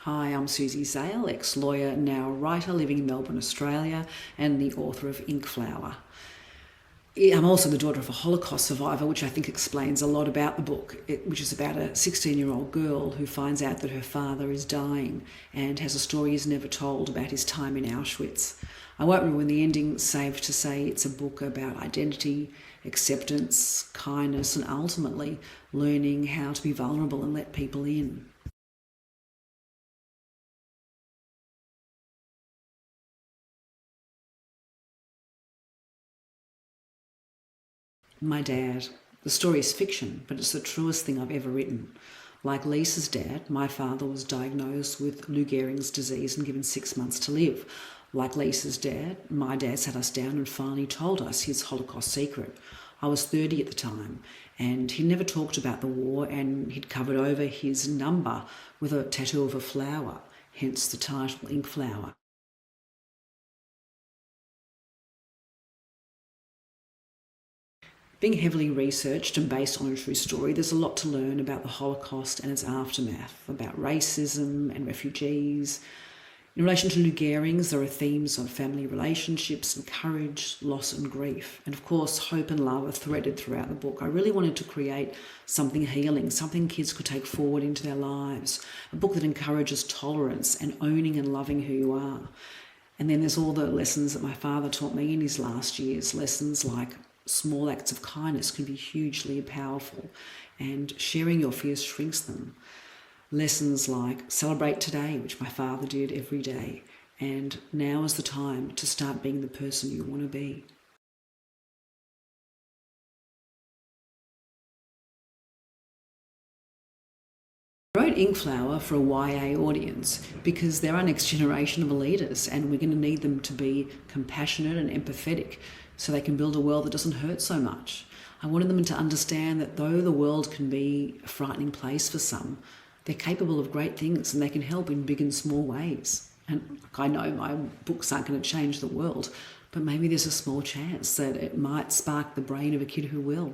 Hi, I'm Suzy Zail, ex-lawyer, now writer living in Melbourne, Australia, and the author of INKFLOWER. I'm also the daughter of a Holocaust survivor, which I think explains a lot about the book, which is about a 16-year-old girl who finds out that her father is dying and has a story he's never told about his time in Auschwitz. I won't ruin the ending, save to say it's a book about identity, acceptance, kindness, and ultimately learning how to be vulnerable and let people in. My dad. The story is fiction, but it's the truest thing I've ever written. Like Lisa's dad, my father was diagnosed with Lou Gehrig's disease and given 6 months to live. Like Lisa's dad, my dad sat us down and finally told us his Holocaust secret. I was 30 at the time, and he never talked about the war, and he'd covered over his number with a tattoo of a flower, hence the title INKFLOWER. Being heavily researched and based on a true story, there's a lot to learn about the Holocaust and its aftermath, about racism and refugees. In relation to Lou Gehrig's, there are themes of family relationships and courage, loss and grief. And of course, hope and love are threaded throughout the book. I really wanted to create something healing, something kids could take forward into their lives, a book that encourages tolerance and owning and loving who you are. And then there's all the lessons that my father taught me in his last years, lessons like small acts of kindness can be hugely powerful, and sharing your fears shrinks them. Lessons like celebrate today, which my father did every day, and now is the time to start being the person you want to be. I wrote INKFLOWER for a YA audience because they're our next generation of leaders, and we're going to need them to be compassionate and empathetic so they can build a world that doesn't hurt so much. I wanted them to understand that though the world can be a frightening place for some, they're capable of great things and they can help in big and small ways. And I know my books aren't going to change the world, but maybe there's a small chance that it might spark the brain of a kid who will.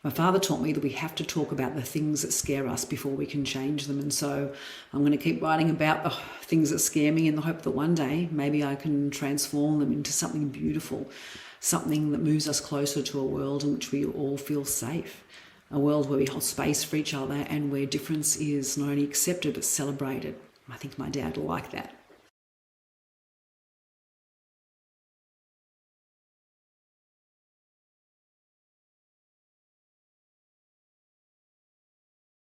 My father taught me that we have to talk about the things that scare us before we can change them. And so I'm going to keep writing about the things that scare me in the hope that one day maybe I can transform them into something beautiful, something that moves us closer to a world in which we all feel safe, a world where we hold space for each other and where difference is not only accepted but celebrated. I think my dad will like that.